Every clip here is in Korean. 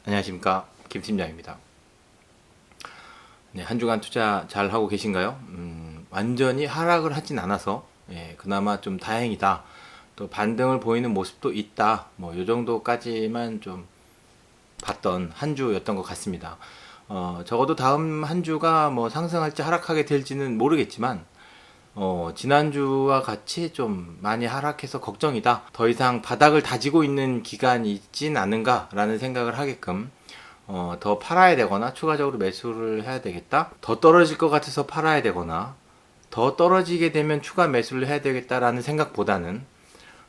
안녕하십니까, 김 팀장입니다. 네, 한 주간 투자 잘 하고 계신가요? 완전히 하락을 하진 않아서 그나마 좀 다행이다. 또 반등을 보이는 모습도 있다. 뭐 요 정도까지만 좀 봤던 한 주였던 것 같습니다. 적어도 다음 한 주가 뭐 상승할지 하락하게 될지는 모르겠지만 지난주와 같이 좀 많이 하락해서 걱정이다. 더 이상 바닥을 다지고 있는 기간이 있진 않은가라는 생각을 하게끔 더 팔아야 되거나 추가적으로 매수를 해야 되겠다. 더 떨어질 것 같아서 팔아야 되거나 더 떨어지게 되면 추가 매수를 해야 되겠다라는 생각보다는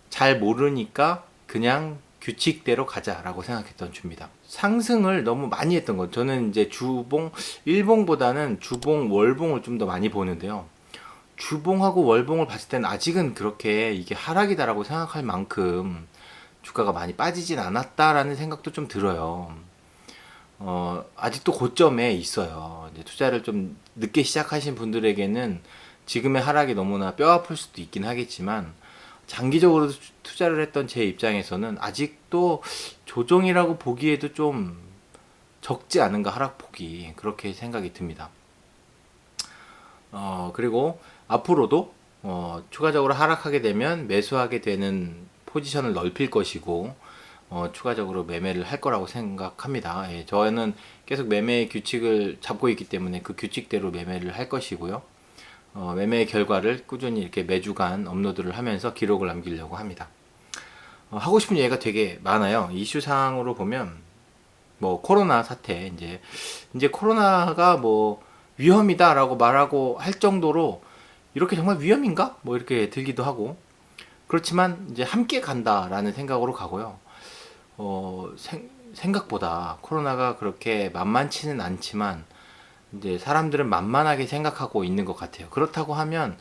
잘 모르니까 그냥 규칙대로 가자라고 생각했던 주입니다. 상승을 너무 많이 했던 것. 저는 이제 주봉, 일봉보다는 주봉, 월봉을 좀 더 많이 보는데요. 주봉하고 월봉을 봤을 때는 아직은 그렇게 이게 하락이다라고 생각할 만큼 주가가 많이 빠지진 않았다라는 생각도 좀 들어요. 아직도 고점에 있어요. 이제 투자를 좀 늦게 시작하신 분들에게는 지금의 하락이 너무나 뼈아플 수도 있긴 하겠지만, 장기적으로 투자를 했던 제 입장에서는 아직도 조정이라고 보기에도 좀 적지 않은가, 하락폭이. 그렇게 생각이 듭니다. 그리고 앞으로도 추가적으로 하락하게 되면 매수하게 되는 포지션을 넓힐 것이고, 추가적으로 매매를 할 거라고 생각합니다. 저는 계속 매매 규칙을 잡고 있기 때문에 그 규칙대로 매매를 할 것이고요. 매매 결과를 꾸준히 이렇게 매주간 업로드를 하면서 기록을 남기려고 합니다. 하고 싶은 얘기가 되게 많아요. 이슈상으로 보면 뭐 코로나 사태, 이제 코로나가 뭐 위험이다라고 말하고 할 정도로 이렇게 정말 위험인가? 뭐 이렇게 들기도 하고, 그렇지만 이제 함께 간다라는 생각으로 가고요. 생각보다 코로나가 그렇게 만만치는 않지만 이제 사람들은 만만하게 생각하고 있는 것 같아요. 그렇다고 하면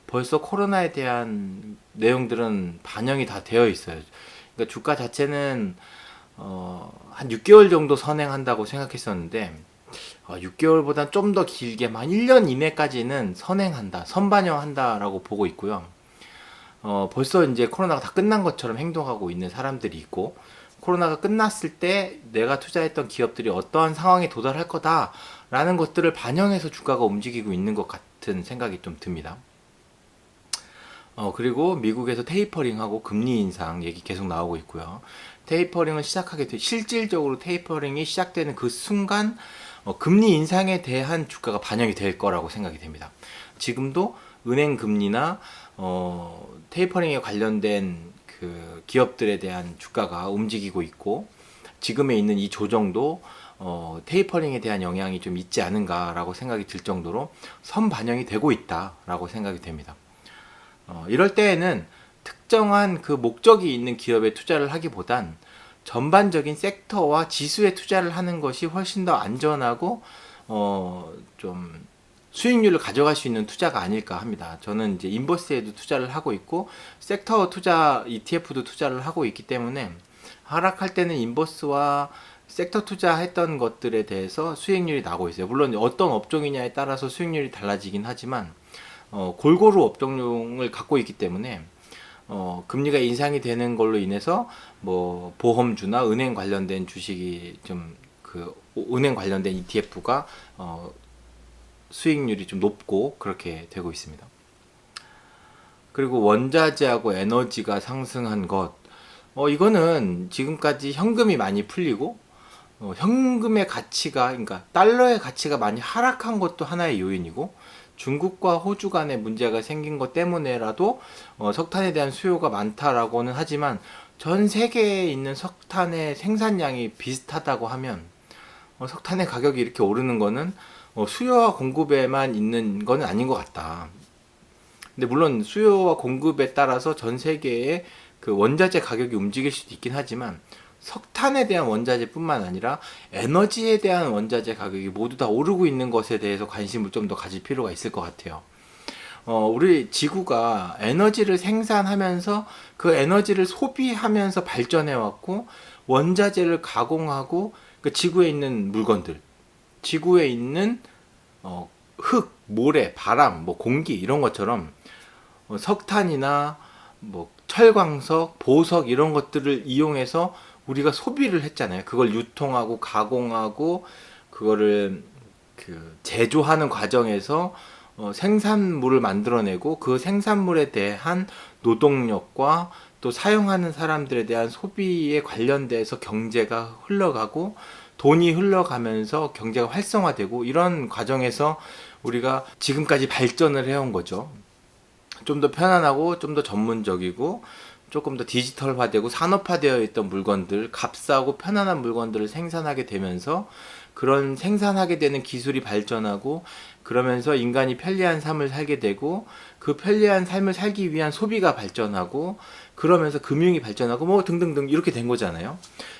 벌써 코로나에 대한 내용들은 반영이 다 되어 있어요. 그러니까 주가 자체는 한 6개월 정도 선행한다고 생각했었는데 6개월보다 좀 더 길게 한 1년 이내까지는 선행한다, 선반영한다라고 보고 있고요. 벌써 이제 코로나가 다 끝난 것처럼 행동하고 있는 사람들이 있고, 코로나가 끝났을 때 내가 투자했던 기업들이 어떠한 상황에 도달할 거다라는 것들을 반영해서 주가가 움직이고 있는 것 같은 생각이 좀 듭니다. 그리고 미국에서 테이퍼링하고 금리 인상 얘기 계속 나오고 있고요. 테이퍼링을 시작하게 돼, 실질적으로 테이퍼링이 시작되는 그 순간 금리 인상에 대한 주가가 반영이 될 거라고 생각이 됩니다. 지금도 은행 금리나 테이퍼링에 관련된 그 기업들에 대한 주가가 움직이고 있고, 지금에 있는 이 조정도 테이퍼링에 대한 영향이 좀 있지 않은가라고 생각이 들 정도로 선반영이 되고 있다라고 생각이 됩니다. 이럴 때에는 특정한 그 목적이 있는 기업에 투자를 하기보단 전반적인 섹터와 지수에 투자를 하는 것이 훨씬 더 안전하고 좀 수익률을 가져갈 수 있는 투자가 아닐까 합니다. 저는 이제 인버스에도 투자를 하고 있고 섹터 투자 ETF도 투자를 하고 있기 때문에 하락할 때는 인버스와 섹터 투자했던 것들에 대해서 수익률이 나고 있어요. 물론 어떤 업종이냐에 따라서 수익률이 달라지긴 하지만 골고루 업종을 갖고 있기 때문에 금리가 인상이 되는 걸로 인해서 뭐 보험주나 은행 관련된 주식이 좀 은행 관련된 ETF가 수익률이 좀 높고 그렇게 되고 있습니다. 그리고 원자재하고 에너지가 상승한 것, 이거는 지금까지 현금이 많이 풀리고 현금의 가치가, 그러니까 달러의 가치가 많이 하락한 것도 하나의 요인이고, 중국과 호주 간에 문제가 생긴 것 때문에라도 석탄에 대한 수요가 많다라고는 하지만, 전 세계에 있는 석탄의 생산량이 비슷하다고 하면 석탄의 가격이 이렇게 오르는 거는 수요와 공급에만 있는 건 아닌 것 같다. 근데 물론 수요와 공급에 따라서 전 세계의 그 원자재 가격이 움직일 수도 있긴 하지만, 석탄에 대한 원자재뿐만 아니라 에너지에 대한 원자재 가격이 모두 다 오르고 있는 것에 대해서 관심을 좀 더 가질 필요가 있을 것 같아요. 우리 지구가 에너지를 생산하면서 그 에너지를 소비하면서 발전해왔고, 원자재를 가공하고, 그 지구에 있는 물건들, 지구에 있는 흙, 모래, 바람, 뭐 공기 이런 것처럼 석탄이나 뭐 철광석, 보석 이런 것들을 이용해서 우리가 소비를 했잖아요. 그걸 유통하고 가공하고 그거를 제조하는 과정에서 생산물을 만들어내고 그 생산물에 대한 노동력과 또 사용하는 사람들에 대한 소비에 관련돼서 경제가 흘러가고 돈이 흘러가면서 경제가 활성화되고 이런 과정에서 우리가 지금까지 발전을 해온 거죠. 좀 더 편안하고 좀 더 전문적이고 조금 더 디지털화되고 산업화되어 있던 물건들, 값싸고 편안한 물건들을 생산하게 되면서 그런 생산하게 되는 기술이 발전하고 그러면서 인간이 편리한 삶을 살게 되고 그 편리한 삶을 살기 위한 소비가 발전하고 그러면서 금융이 발전하고 뭐 등등등 이렇게 된 거잖아요.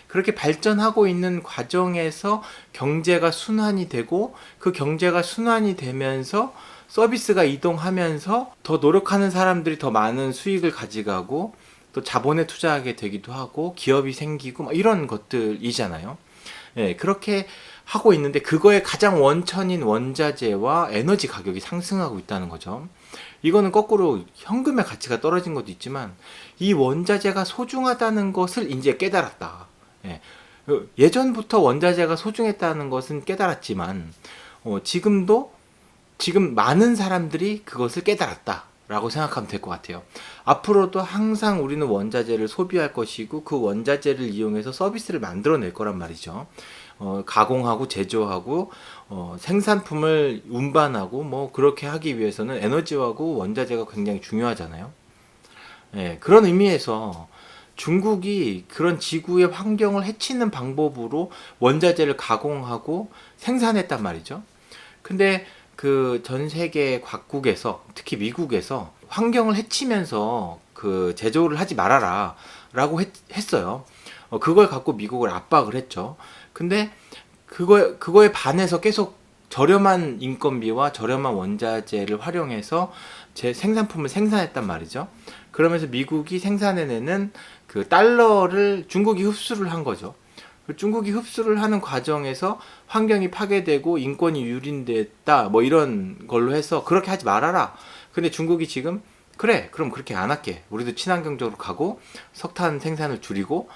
그렇게 발전하고 있는 과정에서 경제가 순환이 되고 그 경제가 순환이 되면서 서비스가 이동하면서 더 노력하는 사람들이 더 많은 수익을 가져가고 또 자본에 투자하게 되기도 하고 기업이 생기고 막 이런 것들이잖아요. 예, 그렇게 하고 있는데 그거의 가장 원천인 원자재와 에너지 가격이 상승하고 있다는 거죠. 이거는 거꾸로 현금의 가치가 떨어진 것도 있지만 이 원자재가 소중하다는 것을 이제 깨달았다. 예. 예전부터 원자재가 소중했다는 것은 깨달았지만 지금 많은 사람들이 그것을 깨달았다라고 생각하면 될 것 같아요. 앞으로도 항상 우리는 원자재를 소비할 것이고 그 원자재를 이용해서 서비스를 만들어낼 거란 말이죠. 가공하고 제조하고 생산품을 운반하고 뭐 그렇게 하기 위해서는 에너지하고 원자재가 굉장히 중요하잖아요. 예, 그런 의미에서 중국이 그런 지구의 환경을 해치는 방법으로 원자재를 가공하고 생산했단 말이죠. 근데 그 전 세계 각국에서 특히 미국에서 환경을 해치면서 그 제조를 하지 말아라 라고 했어요. 그걸 갖고 미국을 압박을 했죠. 근데 그거에 반해서 계속 저렴한 인건비와 저렴한 원자재를 활용해서 제 생산품을 생산했단 말이죠. 그러면서 미국이 생산해내는 그 달러를 중국이 흡수를 한 거죠. 중국이 흡수를 하는 과정에서 환경이 파괴되고 인권이 유린됐다 뭐 이런 걸로 해서 그렇게 하지 말아라. 근데 중국이 지금 그래 그럼 그렇게 안 할게. 우리도 친환경적으로 가고 석탄 생산을 줄이고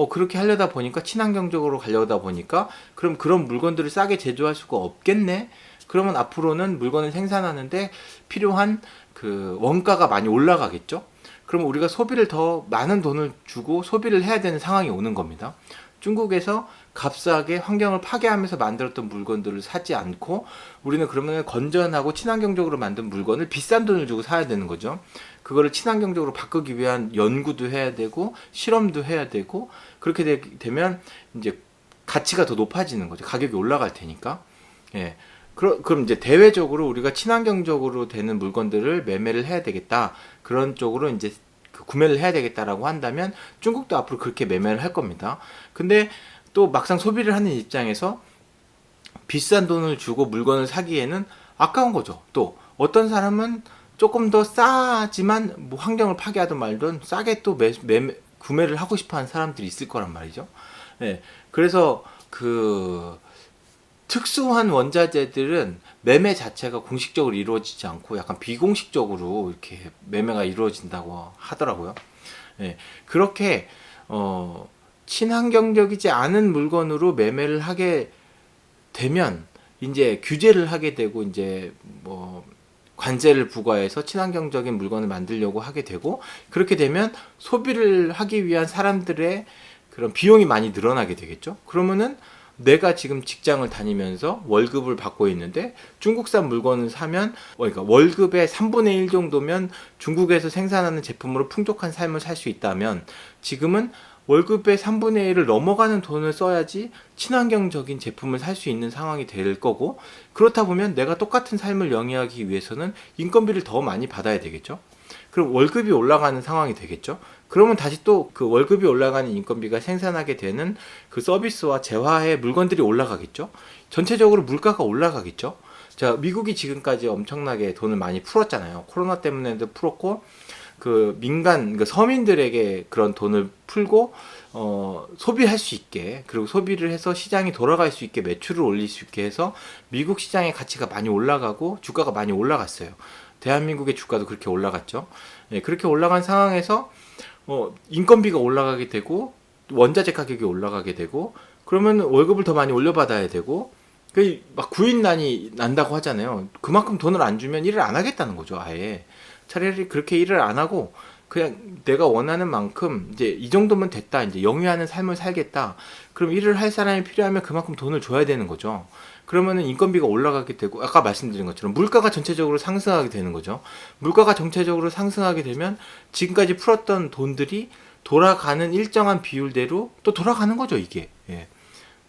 그렇게 하려다 보니까 친환경적으로 가려다 보니까 그럼 그런 물건들을 싸게 제조할 수가 없겠네. 그러면 앞으로는 물건을 생산하는데 필요한 그 원가가 많이 올라가겠죠. 그러면 우리가 소비를 더 많은 돈을 주고 소비를 해야 되는 상황이 오는 겁니다. 중국에서 값싸게 환경을 파괴하면서 만들었던 물건들을 사지 않고 우리는 그러면 건전하고 친환경적으로 만든 물건을 비싼 돈을 주고 사야 되는 거죠. 그거를 친환경적으로 바꾸기 위한 연구도 해야 되고 실험도 해야 되고 그렇게 되면 이제 가치가 더 높아지는 거죠. 가격이 올라갈 테니까. 예. 그럼 이제 대외적으로 우리가 친환경적으로 되는 물건들을 매매를 해야 되겠다. 그런 쪽으로 이제 구매를 해야 되겠다라고 한다면 중국도 앞으로 그렇게 매매를 할 겁니다. 근데 또 막상 소비를 하는 입장에서 비싼 돈을 주고 물건을 사기에는 아까운 거죠. 또 어떤 사람은 조금 더 싸지만 뭐 환경을 파괴하든 말든 싸게 또 구매를 하고 싶어하는 사람들이 있을 거란 말이죠. 네, 그래서 그 특수한 원자재들은 매매 자체가 공식적으로 이루어지지 않고 약간 비공식적으로 이렇게 매매가 이루어진다고 하더라고요. 네, 그렇게 친환경적이지 않은 물건으로 매매를 하게 되면 이제 규제를 하게 되고 이제 뭐 관세를 부과해서 친환경적인 물건을 만들려고 하게 되고 그렇게 되면 소비를 하기 위한 사람들의 그런 비용이 많이 늘어나게 되겠죠. 그러면은 내가 지금 직장을 다니면서 월급을 받고 있는데 중국산 물건을 사면 그러니까 월급의 3분의 1 정도면 중국에서 생산하는 제품으로 풍족한 삶을 살 수 있다면 지금은 월급의 3분의 1을 넘어가는 돈을 써야지 친환경적인 제품을 살 수 있는 상황이 될 거고 그렇다 보면 내가 똑같은 삶을 영위하기 위해서는 인건비를 더 많이 받아야 되겠죠. 그럼 월급이 올라가는 상황이 되겠죠. 그러면 다시 또 그 월급이 올라가는 인건비가 생산하게 되는 그 서비스와 재화의 물건들이 올라가겠죠. 전체적으로 물가가 올라가겠죠. 자, 미국이 지금까지 엄청나게 돈을 많이 풀었잖아요. 코로나 때문에도 풀었고 그 민간 그 서민들에게 그런 돈을 풀고 소비할 수 있게 그리고 소비를 해서 시장이 돌아갈 수 있게 매출을 올릴 수 있게 해서 미국 시장의 가치가 많이 올라가고 주가가 많이 올라갔어요. 대한민국의 주가도 그렇게 올라갔죠. 네, 그렇게 올라간 상황에서 인건비가 올라가게 되고 원자재 가격이 올라가게 되고, 그러면 월급을 더 많이 올려받아야 되고, 그 막 구인난이 난다고 하잖아요. 그만큼 돈을 안 주면 일을 안 하겠다는 거죠, 아예. 차라리 그렇게 일을 안 하고 그냥 내가 원하는 만큼 이제 이 정도면 됐다, 이제 영위하는 삶을 살겠다. 그럼 일을 할 사람이 필요하면 그만큼 돈을 줘야 되는 거죠. 그러면은 인건비가 올라가게 되고, 아까 말씀드린 것처럼 물가가 전체적으로 상승하게 되는 거죠. 물가가 전체적으로 상승하게 되면 지금까지 풀었던 돈들이 돌아가는 일정한 비율대로 또 돌아가는 거죠, 이게. 예.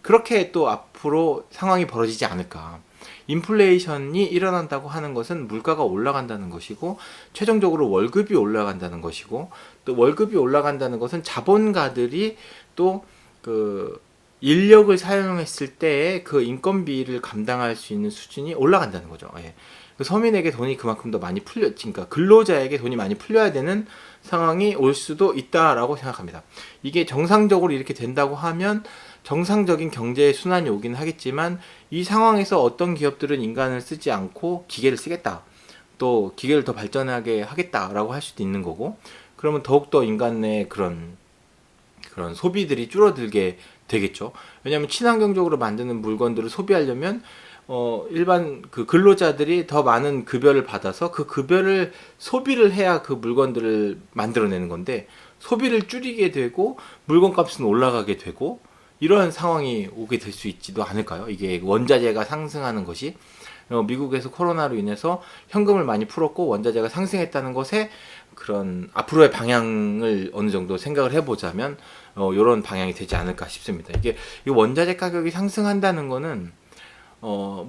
그렇게 또 앞으로 상황이 벌어지지 않을까. 인플레이션이 일어난다고 하는 것은 물가가 올라간다는 것이고, 최종적으로 월급이 올라간다는 것이고, 또 월급이 올라간다는 것은 자본가들이 또 그 인력을 사용했을 때의 그 인건비를 감당할 수 있는 수준이 올라간다는 거죠. 예. 그 서민에게 돈이 그만큼 더 많이 그러니까 근로자에게 돈이 많이 풀려야 되는 상황이 올 수도 있다라고 생각합니다. 이게 정상적으로 이렇게 된다고 하면 정상적인 경제 순환이 오긴 하겠지만, 이 상황에서 어떤 기업들은 인간을 쓰지 않고 기계를 쓰겠다, 또 기계를 더 발전하게 하겠다라고 할 수도 있는 거고, 그러면 더욱더 인간의 그런 소비들이 줄어들게 되겠죠. 왜냐하면 친환경적으로 만드는 물건들을 소비하려면 일반 그 근로자들이 더 많은 급여를 받아서 그 급여를 소비를 해야 그 물건들을 만들어내는 건데, 소비를 줄이게 되고 물건값은 올라가게 되고, 이런 상황이 오게 될 수 있지도 않을까요? 이게 원자재가 상승하는 것이 미국에서 코로나로 인해서 현금을 많이 풀었고 원자재가 상승했다는 것에 그런 앞으로의 방향을 어느 정도 생각을 해보자면 이런 방향이 되지 않을까 싶습니다. 이게 이 원자재 가격이 상승한다는 거는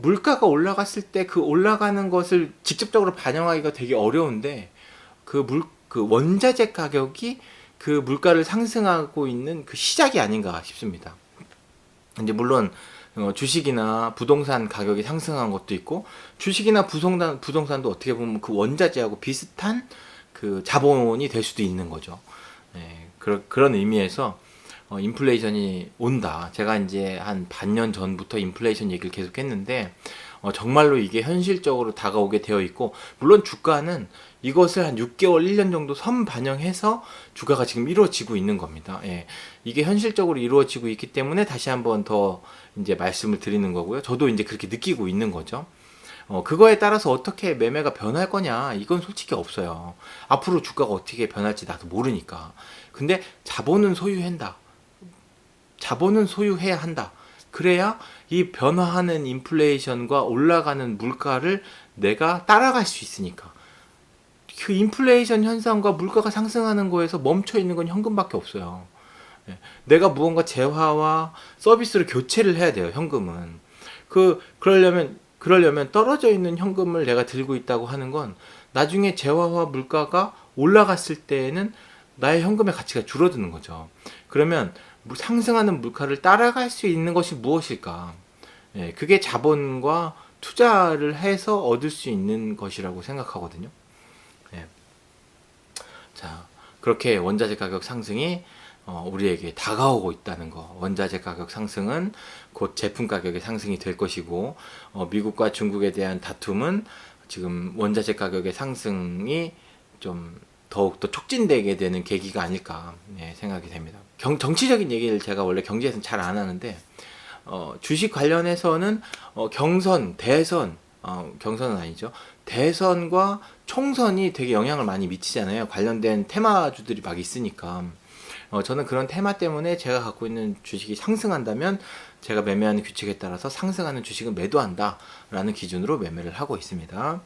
물가가 올라갔을 때 그 올라가는 것을 직접적으로 반영하기가 되게 어려운데, 그 원자재 가격이 그 물가를 상승하고 있는 그 시작이 아닌가 싶습니다. 이제 물론 주식이나 부동산 가격이 상승한 것도 있고, 주식이나 부동산도 어떻게 보면 그 원자재하고 비슷한 그 자본이 될 수도 있는 거죠. 네, 그런 의미에서 인플레이션이 온다. 제가 이제 한 반년 전부터 인플레이션 얘기를 계속 했는데, 정말로 이게 현실적으로 다가오게 되어 있고, 물론 주가는 이것을 한 6개월, 1년 정도 선반영해서 주가가 지금 이루어지고 있는 겁니다. 예. 이게 현실적으로 이루어지고 있기 때문에 다시 한번 더 이제 말씀을 드리는 거고요. 저도 이제 그렇게 느끼고 있는 거죠. 그거에 따라서 어떻게 매매가 변할 거냐, 이건 솔직히 없어요. 앞으로 주가가 어떻게 변할지 나도 모르니까. 근데 자본은 소유한다. 자본은 소유해야 한다. 그래야 이 변화하는 인플레이션과 올라가는 물가를 내가 따라갈 수 있으니까. 그 인플레이션 현상과 물가가 상승하는 거에서 멈춰 있는 건 현금밖에 없어요. 내가 무언가 재화와 서비스를 교체를 해야 돼요, 현금은. 그러려면 떨어져 있는 현금을 내가 들고 있다고 하는 건, 나중에 재화와 물가가 올라갔을 때에는 나의 현금의 가치가 줄어드는 거죠. 그러면 상승하는 물가를 따라갈 수 있는 것이 무엇일까? 그게 자본과 투자를 해서 얻을 수 있는 것이라고 생각하거든요. 자, 그렇게 원자재 가격 상승이 우리에게 다가오고 있다는 거. 원자재 가격 상승은 곧 제품 가격의 상승이 될 것이고, 미국과 중국에 대한 다툼은 지금 원자재 가격의 상승이 좀 더욱더 촉진되게 되는 계기가 아닐까 생각이 됩니다. 정치적인 얘기를 제가 원래 경제에서는 잘 안 하는데, 주식 관련해서는 경선은 아니죠. 대선과 총선이 되게 영향을 많이 미치잖아요. 관련된 테마주들이 막 있으니까. 저는 그런 테마 때문에 제가 갖고 있는 주식이 상승한다면 제가 매매하는 규칙에 따라서 상승하는 주식은 매도한다 라는 기준으로 매매를 하고 있습니다.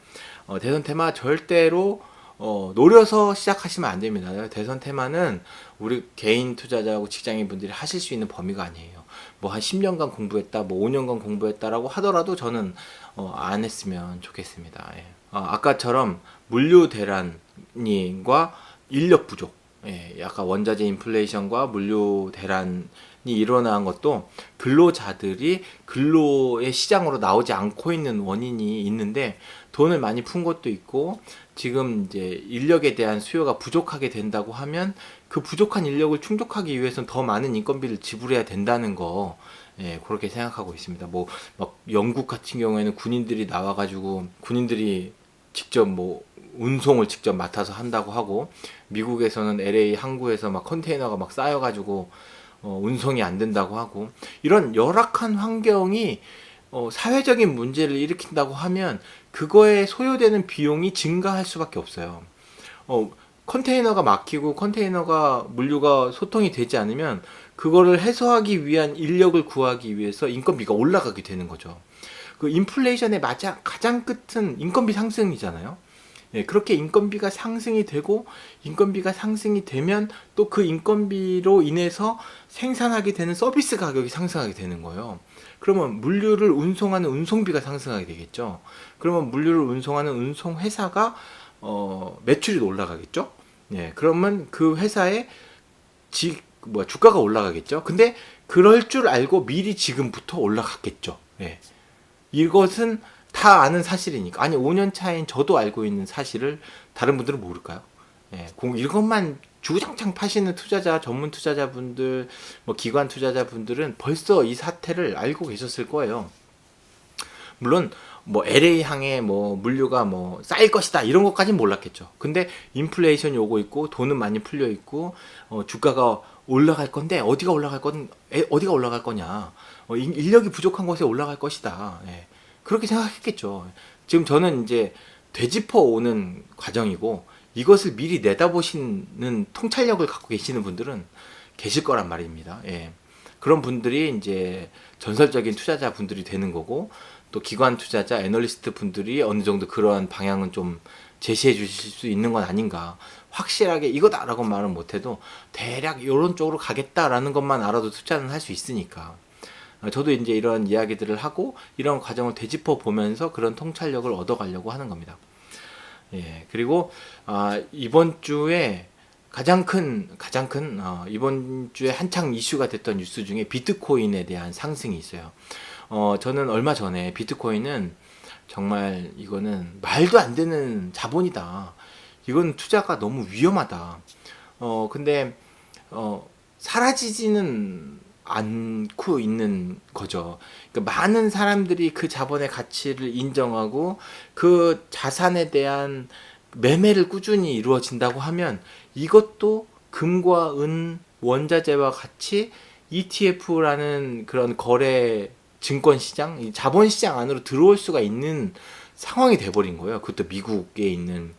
대선 테마 절대로 노려서 시작하시면 안 됩니다. 대선 테마는 우리 개인 투자자하고 직장인 분들이 하실 수 있는 범위가 아니에요. 뭐 한 10년간 공부했다, 뭐 5년간 공부했다라고 하더라도 저는 안 했으면 좋겠습니다. 예. 아까처럼 물류 대란과 인력 부족, 약간 원자재 인플레이션과 물류 대란이 일어난 것도 근로자들이 근로의 시장으로 나오지 않고 있는 원인이 있는데, 돈을 많이 푼 것도 있고, 지금 이제 인력에 대한 수요가 부족하게 된다고 하면 그 부족한 인력을 충족하기 위해서는 더 많은 인건비를 지불해야 된다는 거, 그렇게 생각하고 있습니다. 뭐 막 영국 같은 경우에는 군인들이 나와가지고 군인들이 직접 뭐 운송을 직접 맡아서 한다고 하고, 미국에서는 LA 항구에서 막 컨테이너가 막 쌓여가지고 운송이 안 된다고 하고, 이런 열악한 환경이 사회적인 문제를 일으킨다고 하면 그거에 소요되는 비용이 증가할 수밖에 없어요. 어, 컨테이너가 막히고 컨테이너가 물류가 소통이 되지 않으면 그거를 해소하기 위한 인력을 구하기 위해서 인건비가 올라가게 되는 거죠. 그 인플레이션의 가장 끝은 인건비 상승이잖아요. 예, 그렇게 인건비가 상승이 되고, 인건비가 상승이 되면 또 그 인건비로 인해서 생산하게 되는 서비스 가격이 상승하게 되는 거예요. 그러면 물류를 운송하는 운송비가 상승하게 되겠죠. 그러면 물류를 운송하는 운송회사가 매출이 올라가겠죠. 예, 그러면 그 회사의 주가가 올라가겠죠. 근데 그럴 줄 알고 미리 지금부터 올라갔겠죠. 예. 이것은 다 아는 사실이니까. 아니, 5년 차인 저도 알고 있는 사실을 다른 분들은 모를까요? 예, 이것만 주구장창 파시는 전문 투자자분들, 뭐 기관 투자자분들은 벌써 이 사태를 알고 계셨을 거예요. 물론 뭐 LA 항에 뭐 물류가 뭐 쌓일 것이다 이런 것까지는 몰랐겠죠. 근데 인플레이션이 오고 있고 돈은 많이 풀려 있고 주가가 올라갈 건데 어디가 올라갈 거냐? 인력이 부족한 곳에 올라갈 것이다. 예. 그렇게 생각했겠죠. 지금 저는 이제 되짚어 오는 과정이고, 이것을 미리 내다보시는 통찰력을 갖고 계시는 분들은 계실 거란 말입니다. 예. 그런 분들이 이제 전설적인 투자자 분들이 되는 거고, 또 기관 투자자, 애널리스트 분들이 어느 정도 그러한 방향은 좀 제시해 주실 수 있는 건 아닌가. 확실하게 이거다라고 말은 못해도 대략 이런 쪽으로 가겠다라는 것만 알아도 투자는 할 수 있으니까. 저도 이제 이런 이야기들을 하고 이런 과정을 되짚어 보면서 그런 통찰력을 얻어가려고 하는 겁니다. 예, 그리고 이번 주에 가장 큰 이번 주에 한창 이슈가 됐던 뉴스 중에 비트코인에 대한 상승이 있어요. 저는 얼마 전에 비트코인은 정말 이거는 말도 안 되는 자본이다. 이건 투자가 너무 위험하다. 근데 사라지지는 않고 있는 거죠. 그러니까 많은 사람들이 그 자본의 가치를 인정하고 그 자산에 대한 매매를 꾸준히 이루어진다고 하면 이것도 금과 은, 원자재와 같이 ETF라는 그런 거래 증권 시장, 자본 시장 안으로 들어올 수가 있는 상황이 돼버린 거예요. 그것도 미국에 있는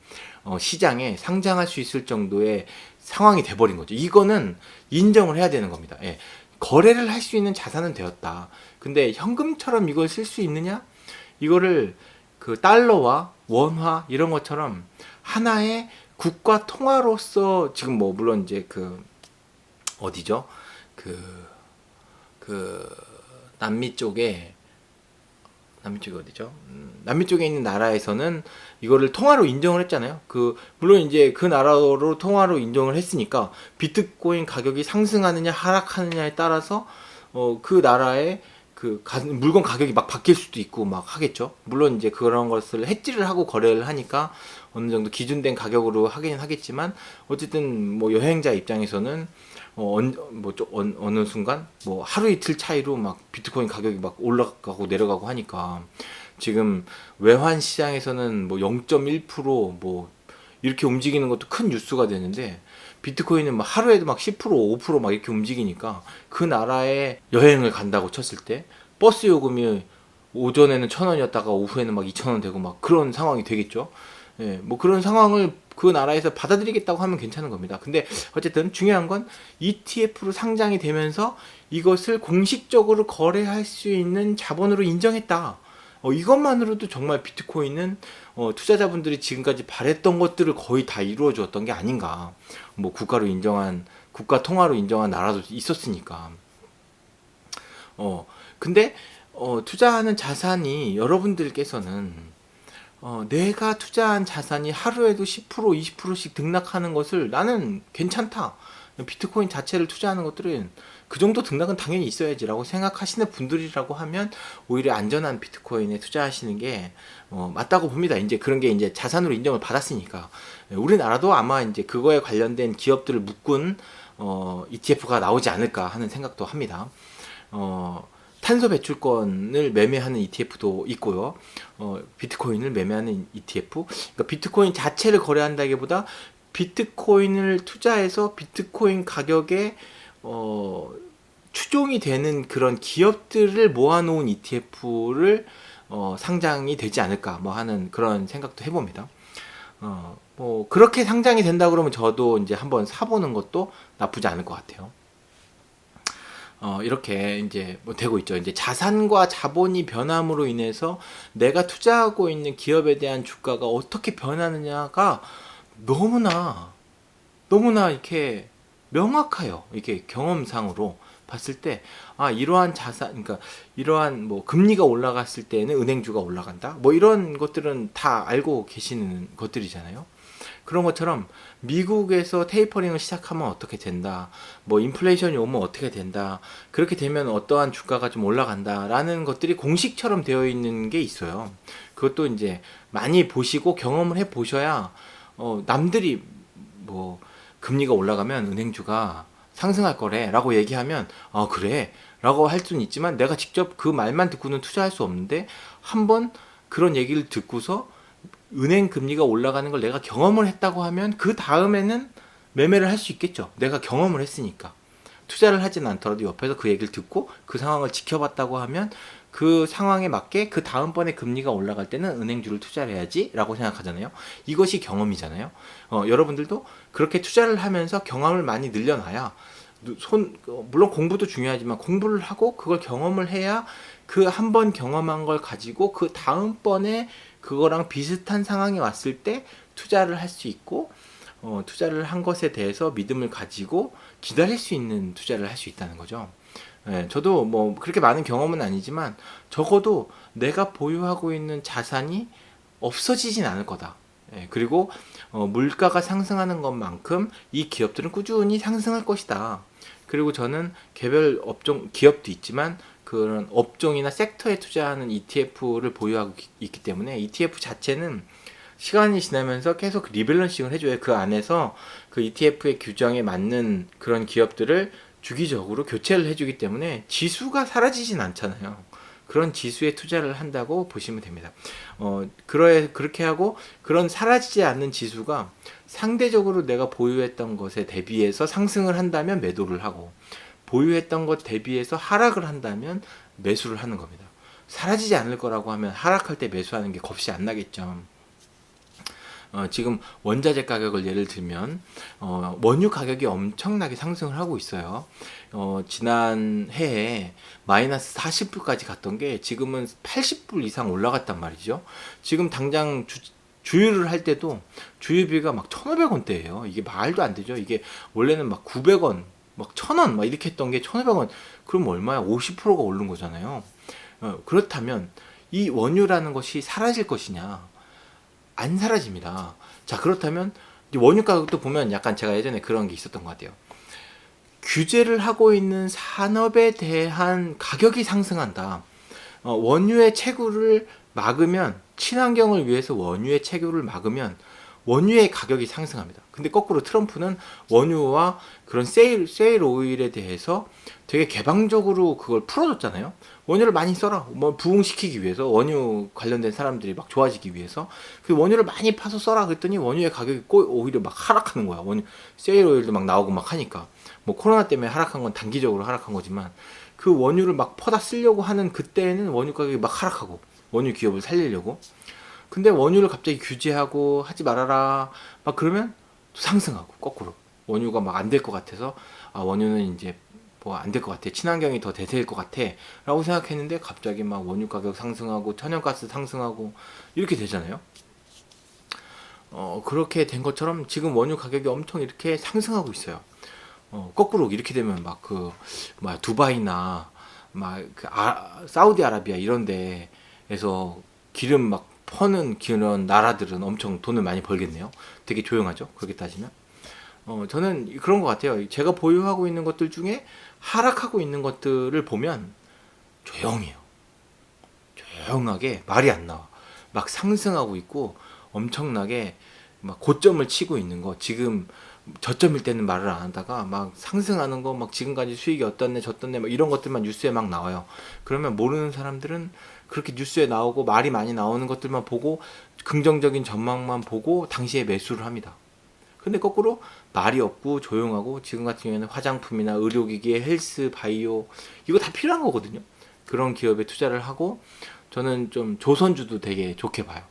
시장에 상장할 수 있을 정도의 상황이 돼버린 거죠. 이거는 인정을 해야 되는 겁니다. 예. 거래를 할 수 있는 자산은 되었다. 근데 현금처럼 이걸 쓸 수 있느냐? 이거를 그 달러와 원화 이런 것처럼 하나의 국가 통화로서 지금 뭐 물론 이제 그 어디죠? 그 남미 쪽이 어디죠? 남미 쪽에 있는 나라에서는 이거를 통화로 인정을 했잖아요. 물론 이제 그 나라로 통화로 인정을 했으니까 비트코인 가격이 상승하느냐 하락하느냐에 따라서 그 나라의 물건 가격이 막 바뀔 수도 있고 막 하겠죠. 물론 이제 그런 것을 해지를 하고 거래를 하니까 어느 정도 기준된 가격으로 하긴 하겠지만, 어쨌든 뭐 여행자 입장에서는 어느 순간 뭐 하루 이틀 차이로 막 비트코인 가격이 막 올라가고 내려가고 하니까, 지금 외환 시장에서는 뭐 0.1% 이렇게 움직이는 것도 큰 뉴스가 되는데, 비트코인은 막 하루에도 막 10%, 5%막 이렇게 움직이니까, 그 나라에 여행을 간다고 쳤을 때 버스 요금이 오전에는 1,000원이었다가 오후에는 막 2,000원 되고 막 그런 상황이 되겠죠. 예, 뭐 그런 상황을 그 나라에서 받아들이겠다고 하면 괜찮은 겁니다. 근데 어쨌든 중요한 건 ETF로 상장이 되면서 이것을 공식적으로 거래할 수 있는 자본으로 인정했다. 이것만으로도 정말 비트코인은 투자자분들이 지금까지 바랬던 것들을 거의 다 이루어 주었던 게 아닌가. 뭐 국가 통화로 인정한 나라도 있었으니까. 근데 투자하는 자산이, 여러분들께서는 내가 투자한 자산이 하루에도 10%, 20%씩 등락하는 것을 나는 괜찮다. 비트코인 자체를 투자하는 것들은 그 정도 등락은 당연히 있어야지라고 생각하시는 분들이라고 하면 오히려 안전한 비트코인에 투자하시는 게 맞다고 봅니다. 이제 그런 게 이제 자산으로 인정을 받았으니까. 우리나라도 아마 이제 그거에 관련된 기업들을 묶은 ETF가 나오지 않을까 하는 생각도 합니다. 탄소 배출권을 매매하는 ETF도 있고요. 비트코인을 매매하는 ETF. 그러니까 비트코인 자체를 거래한다기보다 비트코인을 투자해서 비트코인 가격에 추종이 되는 그런 기업들을 모아놓은 ETF를 상장이 되지 않을까 뭐 하는 그런 생각도 해봅니다. 뭐 그렇게 상장이 된다 그러면 저도 이제 한번 사보는 것도 나쁘지 않을 것 같아요. 이렇게 이제 뭐 되고 있죠. 이제 자산과 자본이 변함으로 인해서 내가 투자하고 있는 기업에 대한 주가가 어떻게 변하느냐가 너무나 이렇게 명확해요. 이게 경험상으로 봤을 때, 이러한 자산, 그러니까 이러한 뭐 금리가 올라갔을 때는 은행주가 올라간다. 뭐 이런 것들은 다 알고 계시는 것들이잖아요. 그런 것처럼 미국에서 테이퍼링을 시작하면 어떻게 된다. 뭐 인플레이션이 오면 어떻게 된다. 그렇게 되면 어떠한 주가가 좀 올라간다라는 것들이 공식처럼 되어 있는 게 있어요. 그것도 이제 많이 보시고 경험을 해 보셔야 남들이 뭐 금리가 올라가면 은행주가 상승할 거래라고 얘기하면 그래 라고 할 수는 있지만 내가 직접 그 말만 듣고는 투자할 수 없는데 한번 그런 얘기를 듣고서 은행 금리가 올라가는 걸 내가 경험을 했다고 하면 그 다음에는 매매를 할 수 있겠죠. 내가 경험을 했으니까. 투자를 하진 않더라도 옆에서 그 얘기를 듣고 그 상황을 지켜봤다고 하면 그 상황에 맞게 그 다음번에 금리가 올라갈 때는 은행주를 투자를 해야지 라고 생각하잖아요. 이것이 경험이잖아요. 여러분들도 그렇게 투자를 하면서 경험을 많이 늘려놔야 물론 공부도 중요하지만 공부를 하고 그걸 경험을 해야 그 한 번 경험한 걸 가지고 그 다음번에 그거랑 비슷한 상황이 왔을 때 투자를 할 수 있고 투자를 한 것에 대해서 믿음을 가지고 기다릴 수 있는 투자를 할 수 있다는 거죠. 저도 뭐 그렇게 많은 경험은 아니지만 적어도 내가 보유하고 있는 자산이 없어지진 않을 거다. 그리고 물가가 상승하는 것만큼 이 기업들은 꾸준히 상승할 것이다. 그리고 저는 개별 업종 기업도 있지만 그런 업종이나 섹터에 투자하는 ETF를 보유하고 있기 때문에 ETF 자체는 시간이 지나면서 계속 리밸런싱을 해줘요. 그 안에서 그 ETF의 규정에 맞는 그런 기업들을 주기적으로 교체를 해주기 때문에 지수가 사라지진 않잖아요. 그런 지수에 투자를 한다고 보시면 됩니다. 그렇게 하고 그런 사라지지 않는 지수가 상대적으로 내가 보유했던 것에 대비해서 상승을 한다면 매도를 하고 보유했던 것 대비해서 하락을 한다면 매수를 하는 겁니다. 사라지지 않을 거라고 하면 하락할 때 매수하는 게 겁이 안 나겠죠. 지금 원자재 가격을 예를 들면 원유 가격이 엄청나게 상승을 하고 있어요. 지난 해에 마이너스 40불까지 갔던 게 지금은 80불 이상 올라갔단 말이죠. 지금 당장 주유를 할 때도 주유비가 막 1,500원대예요. 이게 말도 안 되죠. 이게 원래는 막 900원, 막 1,000원 막 이렇게 했던 게 1,500원. 그럼 얼마야? 50%가 오른 거잖아요. 그렇다면 이 원유라는 것이 사라질 것이냐? 안 사라집니다. 자, 그렇다면 원유 가격도 보면 약간 제가 예전에 그런 게 있었던 것 같아요. 규제를 하고 있는 산업에 대한 가격이 상승한다. 원유의 채굴을 막으면 친환경을 위해서 원유의 채굴을 막으면 원유의 가격이 상승합니다. 근데 거꾸로 트럼프는 원유와 그런 세일 오일에 대해서 되게 개방적으로 그걸 풀어줬잖아요. 원유를 많이 써라. 뭐 부흥시키기 위해서 원유 관련된 사람들이 막 좋아지기 위해서 그 원유를 많이 파서 써라 그랬더니 원유의 가격이 오히려 막 하락하는 거야. 원유 세일 오일도 막 나오고 막 하니까 뭐 코로나 때문에 하락한 건 단기적으로 하락한 거지만 그 원유를 막 퍼다 쓰려고 하는 그때는 원유 가격이 막 하락하고 원유 기업을 살리려고. 근데 원유를 갑자기 규제하고 하지 말아라 막 그러면 또 상승하고 거꾸로 원유가 막 안 될 것 같아서 원유는 이제 뭐 안 될 것 같아 친환경이 더 대세일 것 같아 라고 생각했는데 갑자기 막 원유 가격 상승하고 천연가스 상승하고 이렇게 되잖아요. 그렇게 된 것처럼 지금 원유 가격이 엄청 이렇게 상승하고 있어요. 거꾸로 이렇게 되면 막 두바이나 사우디아라비아 이런 데에서 기름 막 퍼는 그런 나라들은 엄청 돈을 많이 벌겠네요. 되게 조용하죠. 그렇게 따지면. 저는 그런 것 같아요. 제가 보유하고 있는 것들 중에 하락하고 있는 것들을 보면 조용해요. 조용하게 말이 안 나와. 막 상승하고 있고 엄청나게 막 고점을 치고 있는 거 지금 저점일 때는 말을 안 하다가 막 상승하는 거 막 지금까지 수익이 어떻네 저떻네 막 이런 것들만 뉴스에 막 나와요. 그러면 모르는 사람들은 그렇게 뉴스에 나오고 말이 많이 나오는 것들만 보고 긍정적인 전망만 보고 당시에 매수를 합니다. 근데 거꾸로 말이 없고 조용하고 지금 같은 경우에는 화장품이나 의료기기, 헬스, 바이오 이거 다 필요한 거거든요. 그런 기업에 투자를 하고 저는 좀 조선주도 되게 좋게 봐요.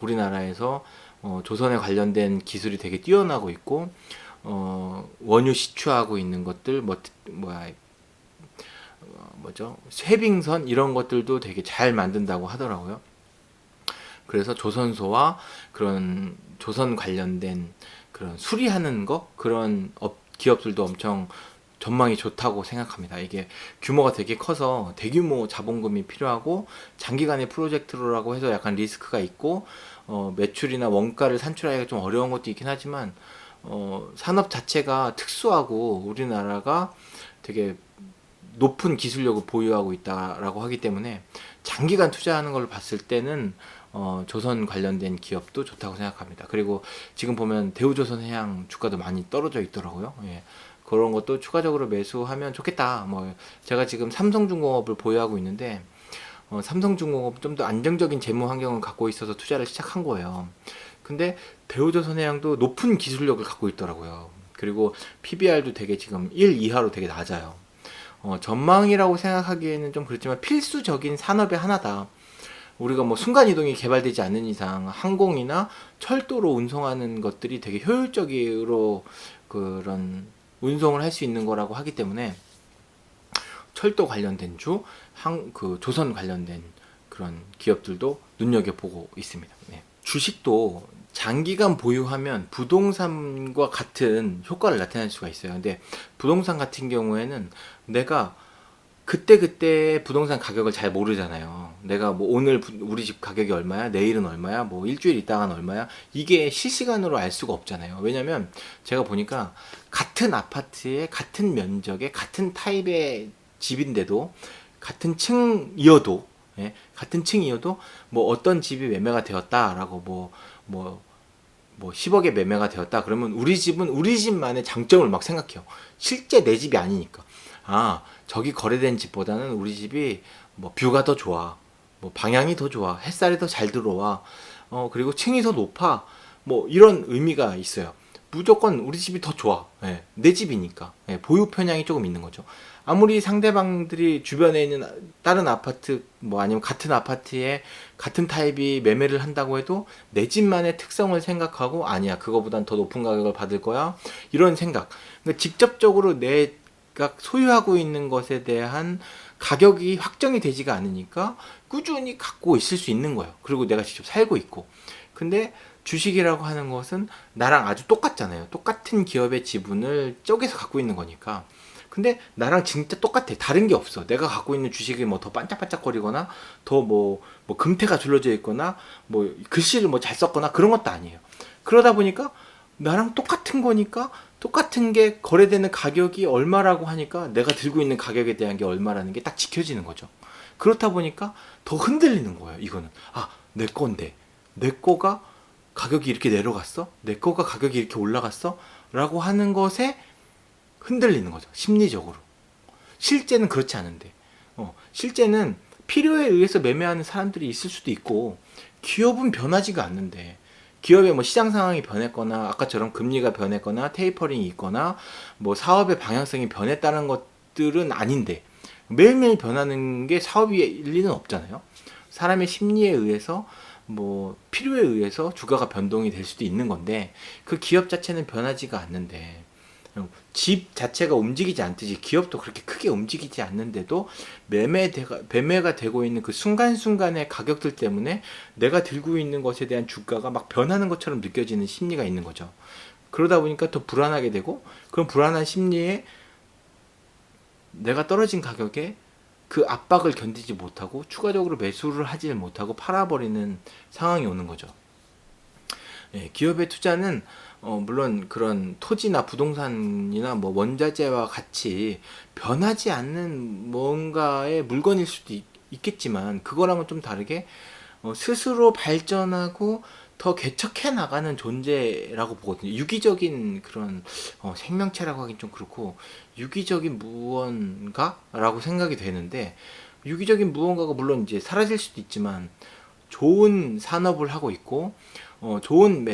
우리나라에서 조선에 관련된 기술이 되게 뛰어나고 있고 원유 시추하고 있는 것들 뭐죠? 쇠빙선 이런 것들도 되게 잘 만든다고 하더라고요. 그래서 조선소와 그런 조선 관련된 그런 수리하는 거 그런 기업들도 엄청 전망이 좋다고 생각합니다. 이게 규모가 되게 커서 대규모 자본금이 필요하고 장기간의 프로젝트라고 해서 약간 리스크가 있고 매출이나 원가를 산출하기가 좀 어려운 것도 있긴 하지만 산업 자체가 특수하고 우리나라가 되게 높은 기술력을 보유하고 있다라고 하기 때문에 장기간 투자하는 걸 봤을 때는 조선 관련된 기업도 좋다고 생각합니다. 그리고 지금 보면 대우조선해양 주가도 많이 떨어져 있더라고요. 예. 그런 것도 추가적으로 매수하면 좋겠다. 뭐 제가 지금 삼성중공업을 보유하고 있는데 삼성중공업 좀 더 안정적인 재무 환경을 갖고 있어서 투자를 시작한 거예요. 근데 대우조선해양도 높은 기술력을 갖고 있더라고요. 그리고 PBR도 되게 지금 1 이하로 되게 낮아요. 전망이라고 생각하기에는 좀 그렇지만 필수적인 산업의 하나다. 우리가 뭐 순간이동이 개발되지 않는 이상 항공이나 철도로 운송하는 것들이 되게 효율적으로 그런 운송을 할 수 있는 거라고 하기 때문에 철도 관련된 그 조선 관련된 그런 기업들도 눈여겨보고 있습니다. 네. 주식도 장기간 보유하면 부동산과 같은 효과를 나타낼 수가 있어요. 근데 부동산 같은 경우에는 내가 그때 부동산 가격을 잘 모르잖아요. 내가 뭐 오늘 우리 집 가격이 얼마야? 내일은 얼마야? 뭐 일주일 있다가는 얼마야? 이게 실시간으로 알 수가 없잖아요. 왜냐면 제가 보니까 같은 아파트에 같은 면적에 같은 타입의 집인데도 같은 층이어도 예, 같은 층이어도 뭐 어떤 집이 매매가 되었다라고 뭐 10억에 매매가 되었다 그러면 우리 집은 우리 집만의 장점을 막 생각해요. 실제 내 집이 아니니까. 아, 저기 거래된 집보다는 우리 집이 뭐 뷰가 더 좋아. 뭐 방향이 더 좋아. 햇살이 더 잘 들어와. 그리고 층이 더 높아. 뭐 이런 의미가 있어요. 무조건 우리 집이 더 좋아. 예, 내 집이니까. 예, 보유 편향이 조금 있는 거죠. 아무리 상대방들이 주변에 있는 다른 아파트 뭐 아니면 같은 아파트에 같은 타입이 매매를 한다고 해도 내 집만의 특성을 생각하고 아니야 그거보단 더 높은 가격을 받을 거야 이런 생각. 그러니까 직접적으로 내가 소유하고 있는 것에 대한 가격이 확정이 되지가 않으니까 꾸준히 갖고 있을 수 있는 거예요. 그리고 내가 직접 살고 있고. 근데 주식이라고 하는 것은 나랑 아주 똑같잖아요. 똑같은 기업의 지분을 쪼개서 갖고 있는 거니까. 근데 나랑 진짜 똑같아. 다른 게 없어. 내가 갖고 있는 주식이 뭐 더 반짝반짝거리거나 더 뭐 금태가 둘러져 있거나 뭐 글씨를 뭐 잘 썼거나 그런 것도 아니에요. 그러다 보니까 나랑 똑같은 거니까 똑같은 게 거래되는 가격이 얼마라고 하니까 내가 들고 있는 가격에 대한 게 얼마라는 게 딱 지켜지는 거죠. 그렇다 보니까 더 흔들리는 거예요. 이거는 아, 내 건데 내 거가 가격이 이렇게 내려갔어? 내 거가 가격이 이렇게 올라갔어? 라고 하는 것에 흔들리는 거죠. 심리적으로. 실제는 그렇지 않은데. 실제는 필요에 의해서 매매하는 사람들이 있을 수도 있고 기업은 변하지가 않는데 기업의 뭐 시장 상황이 변했거나 아까처럼 금리가 변했거나 테이퍼링이 있거나 뭐 사업의 방향성이 변했다는 것들은 아닌데 매일매일 변하는 게 사업이 일리는 없잖아요. 사람의 심리에 의해서 뭐 필요에 의해서 주가가 변동이 될 수도 있는 건데 그 기업 자체는 변하지가 않는데 집 자체가 움직이지 않듯이 기업도 그렇게 크게 움직이지 않는데도 매매가 되고 있는 그 순간순간의 가격들 때문에 내가 들고 있는 것에 대한 주가가 막 변하는 것처럼 느껴지는 심리가 있는 거죠. 그러다 보니까 더 불안하게 되고 그런 불안한 심리에 내가 떨어진 가격에 그 압박을 견디지 못하고 추가적으로 매수를 하지 못하고 팔아버리는 상황이 오는 거죠. 예, 기업의 투자는 물론 그런 토지나 부동산이나 뭐 원자재와 같이 변하지 않는 뭔가의 물건일 수도 있겠지만 그거랑은 좀 다르게 스스로 발전하고 더 개척해 나가는 존재라고 보거든요. 유기적인 그런 생명체라고 하긴 좀 그렇고 유기적인 무언가라고 생각이 되는데 유기적인 무언가가 물론 이제 사라질 수도 있지만 좋은 산업을 하고 있고 좋은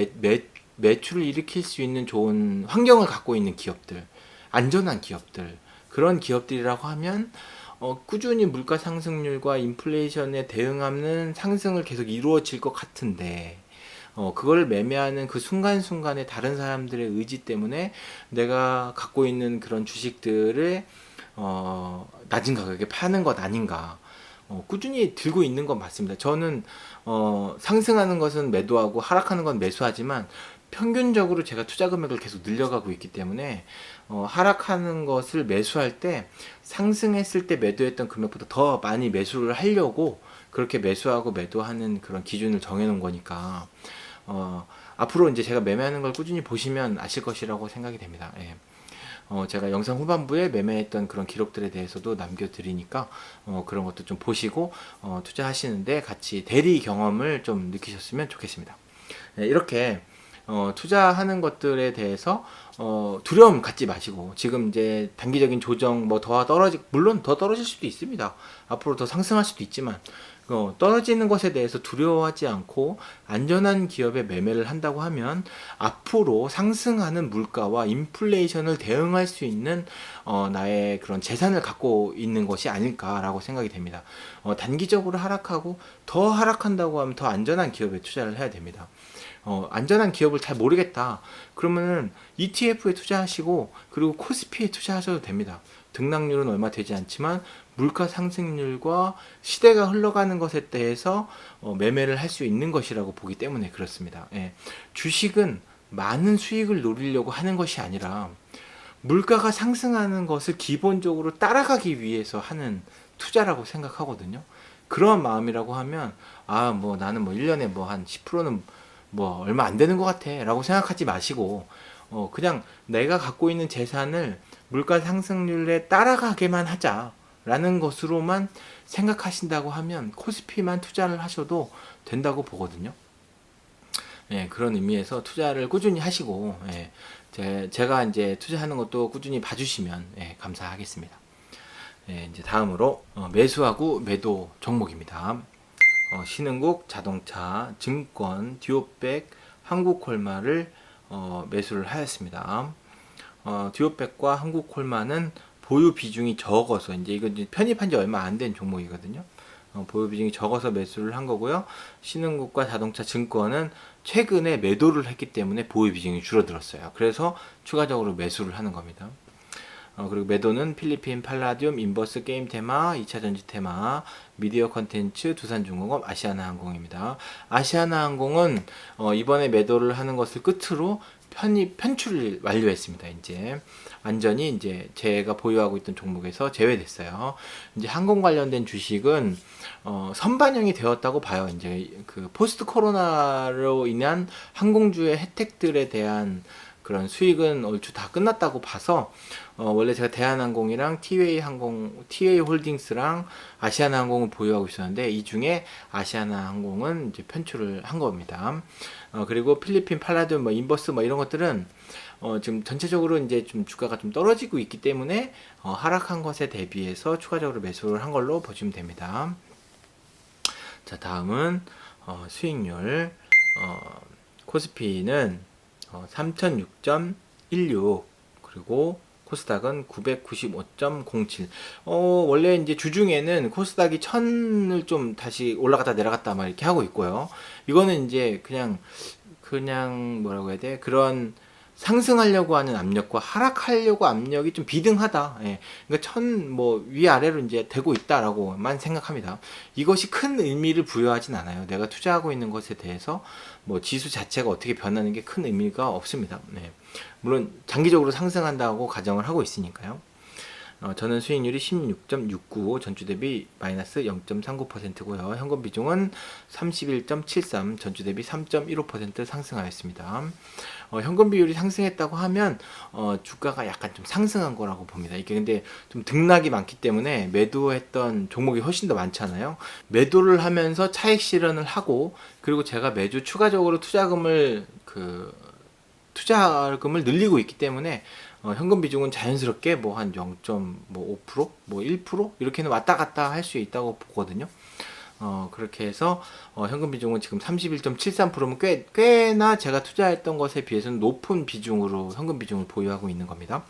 매출을 일으킬 수 있는 좋은 환경을 갖고 있는 기업들, 안전한 기업들, 그런 기업들이라고 하면 꾸준히 물가 상승률과 인플레이션에 대응하는 상승을 계속 이루어질 것 같은데, 그걸 매매하는 그 순간순간에 다른 사람들의 의지 때문에 내가 갖고 있는 그런 주식들을 낮은 가격에 파는 것 아닌가. 꾸준히 들고 있는 건 맞습니다. 저는 상승하는 것은 매도하고 하락하는 건 매수하지만 평균적으로 제가 투자 금액을 계속 늘려가고 있기 때문에 하락하는 것을 매수할 때 상승했을 때 매도했던 금액보다 더 많이 매수를 하려고 그렇게 매수하고 매도하는 그런 기준을 정해놓은 거니까 앞으로 이제 제가 매매하는 걸 꾸준히 보시면 아실 것이라고 생각이 됩니다. 예. 제가 영상 후반부에 매매했던 그런 기록들에 대해서도 남겨드리니까 그런 것도 좀 보시고 투자하시는데 같이 대리 경험을 좀 느끼셨으면 좋겠습니다. 네, 이렇게 투자하는 것들에 대해서 두려움 갖지 마시고 지금 이제 단기적인 조정 뭐 물론 더 떨어질 수도 있습니다. 앞으로 더 상승할 수도 있지만 떨어지는 것에 대해서 두려워하지 않고 안전한 기업에 매매를 한다고 하면 앞으로 상승하는 물가와 인플레이션을 대응할 수 있는 나의 그런 재산을 갖고 있는 것이 아닐까라고 생각이 됩니다. 단기적으로 하락하고 더 하락한다고 하면 더 안전한 기업에 투자를 해야 됩니다. 안전한 기업을 잘 모르겠다. 그러면은 ETF에 투자하시고 그리고 코스피에 투자하셔도 됩니다. 등락률은 얼마 되지 않지만 물가 상승률과 시대가 흘러가는 것에 대해서 매매를 할 수 있는 것이라고 보기 때문에 그렇습니다. 예. 주식은 많은 수익을 노리려고 하는 것이 아니라 물가가 상승하는 것을 기본적으로 따라가기 위해서 하는 투자라고 생각하거든요. 그런 마음이라고 하면 뭐 나는 뭐 1년에 뭐 한 10%는 뭐 얼마 안 되는 것 같아 라고 생각하지 마시고 그냥 내가 갖고 있는 재산을 물가 상승률에 따라가게만 하자 라는 것으로만 생각하신다고 하면 코스피만 투자를 하셔도 된다고 보거든요. 예, 그런 의미에서 투자를 꾸준히 하시고 제가 이제 투자하는 것도 꾸준히 봐주시면 감사하겠습니다. 이제 다음으로 매수하고 매도 종목입니다. 신흥국, 자동차, 증권, 듀오백, 한국콜마를 매수를 하였습니다. 듀오백과 한국콜마는 보유 비중이 적어서 이제 이거 편입한 지 얼마 안 된 종목이거든요. 보유 비중이 적어서 매수를 한 거고요. 신흥국과 자동차, 증권은 최근에 매도를 했기 때문에 보유 비중이 줄어들었어요. 그래서 추가적으로 매수를 하는 겁니다. 그리고 매도는 필리핀 팔라디움, 인버스 게임 테마, 2차전지 테마, 미디어 컨텐츠, 두산중공업, 아시아나항공입니다. 아시아나항공은 이번에 매도를 하는 것을 끝으로 편출을 완료했습니다. 이제 완전히 이제 제가 보유하고 있던 종목에서 제외됐어요. 이제 항공 관련된 주식은 선반영이 되었다고 봐요. 이제 그 포스트 코로나로 인한 항공주의 혜택들에 대한 그런 수익은 얼추 다 끝났다고 봐서 원래 제가 대한항공이랑 티웨이 홀딩스랑 아시아나항공을 보유하고 있었는데 이 중에 아시아나항공은 이제 편출을 한 겁니다. 그리고 필리핀 팔라디움, 인버스 이런 것들은 지금 전체적으로 이제 좀 주가가 좀 떨어지고 있기 때문에 하락한 것에 대비해서 추가적으로 매수를 한 걸로 보시면 됩니다. 자, 다음은 수익률. 코스피는 3006.16 그리고 코스닥은 995.07. 원래 이제 주중에는 코스닥이 1000을 좀 다시 올라갔다 내려갔다 막 이렇게 하고 있고요. 이거는 이제 그냥 뭐라고 해야 돼? 그런 상승하려고 하는 압력과 하락하려고 압력이 좀 비등하다. 그러니까 위아래로 이제 되고 있다라고만 생각합니다. 이것이 큰 의미를 부여하진 않아요. 내가 투자하고 있는 것에 대해서 지수 자체가 어떻게 변하는 게 큰 의미가 없습니다. 물론 장기적으로 상승한다고 가정을 하고 있으니까요. 저는 수익률이 16.69, 전주 대비 마이너스 0.39%고요. 현금 비중은 31.73, 전주 대비 3.15% 상승하였습니다. 현금 비율이 상승했다고 하면 주가가 약간 좀 상승한 거라고 봅니다. 이게 근데 좀 등락이 많기 때문에 매도했던 종목이 훨씬 더 많잖아요. 매도를 하면서 차익 실현을 하고 그리고 제가 매주 추가적으로 투자금을 늘리고 있기 때문에 현금 비중은 자연스럽게 한 0.5%, 1% 이렇게는 왔다 갔다 할 수 있다고 보거든요. 그렇게 해서 현금 비중은 지금 31.73%면 꽤나 제가 투자했던 것에 비해서는 높은 비중으로 현금 비중을 보유하고 있는 겁니다.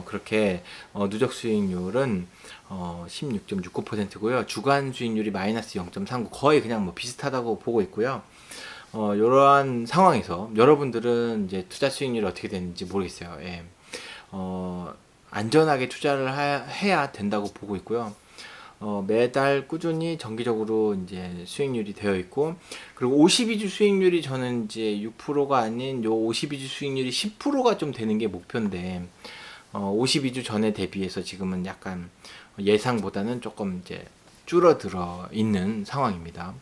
그렇게 누적 수익률은 16.69%고요. 주간 수익률이 마이너스 0.39, 거의 그냥 뭐 비슷하다고 보고 있고요. 이러한 상황에서 여러분들은 이제 투자 수익률이 어떻게 되는지 모르겠어요. 예. 안전하게 투자를 해야 된다고 보고 있고요. 매달 꾸준히 정기적으로 이제 수익률이 되어 있고, 그리고 52주 수익률이 저는 이제 6%가 아닌 요 52주 수익률이 10%가 좀 되는 게 목표인데, 52주 전에 대비해서 지금은 약간 예상보다는 조금 이제 줄어들어 있는 상황입니다.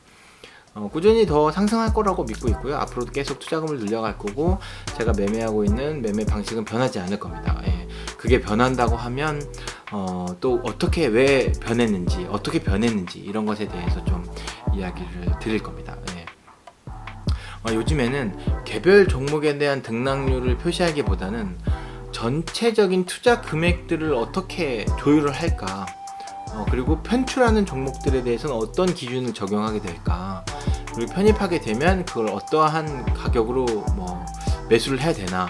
꾸준히 더 상승할 거라고 믿고 있고요. 앞으로도 계속 투자금을 늘려갈 거고, 제가 매매하고 있는 매매 방식은 변하지 않을 겁니다. 예. 그게 변한다고 하면 또 어떻게 왜 변했는지, 어떻게 변했는지 이런 것에 대해서 좀 이야기를 드릴 겁니다. 예. 요즘에는 개별 종목에 대한 등락률을 표시하기보다는 전체적인 투자 금액들을 어떻게 조율을 할까, 그리고 편출하는 종목들에 대해서는 어떤 기준을 적용하게 될까, 그리고 편입하게 되면 그걸 어떠한 가격으로 뭐 매수를 해야 되나,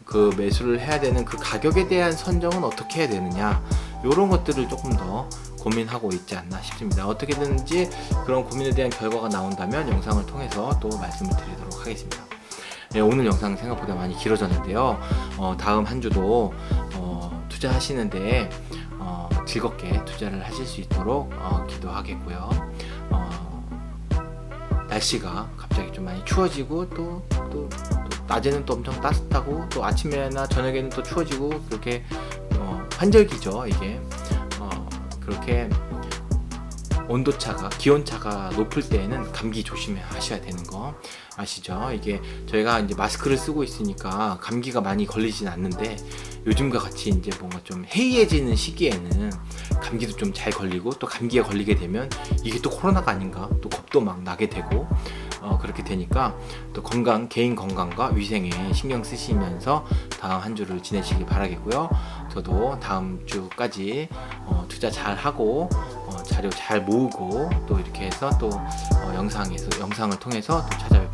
그 매수를 해야 되는 그 가격에 대한 선정은 어떻게 해야 되느냐, 이런 것들을 조금 더 고민하고 있지 않나 싶습니다. 어떻게든지 그런 고민에 대한 결과가 나온다면 영상을 통해서 또 말씀을 드리도록 하겠습니다. 네, 오늘 영상 생각보다 많이 길어졌는데요. 다음 한 주도 투자하시는데 즐겁게 투자를 하실 수 있도록 기도하겠고요. 날씨가 갑자기 좀 많이 추워지고 또 낮에는 또 엄청 따뜻하고 또 아침에나 저녁에는 또 추워지고, 그렇게 환절기죠 이게. 그렇게 온도차가, 기온차가 높을 때에는 감기 조심하셔야 되는 거 아시죠? 이게 저희가 이제 마스크를 쓰고 있으니까 감기가 많이 걸리진 않는데, 요즘과 같이 이제 뭔가 좀 해이해지는 시기에는 감기도 좀 잘 걸리고, 또 감기에 걸리게 되면 이게 또 코로나가 아닌가, 또 겁도 막 나게 되고, 그렇게 되니까 또 개인 건강과 위생에 신경 쓰시면서 다음 한 주를 지내시기 바라겠고요. 저도 다음 주까지 투자 잘 하고 자료 잘 모으고, 또 이렇게 해서 또 영상을 통해서 또 찾아뵙도록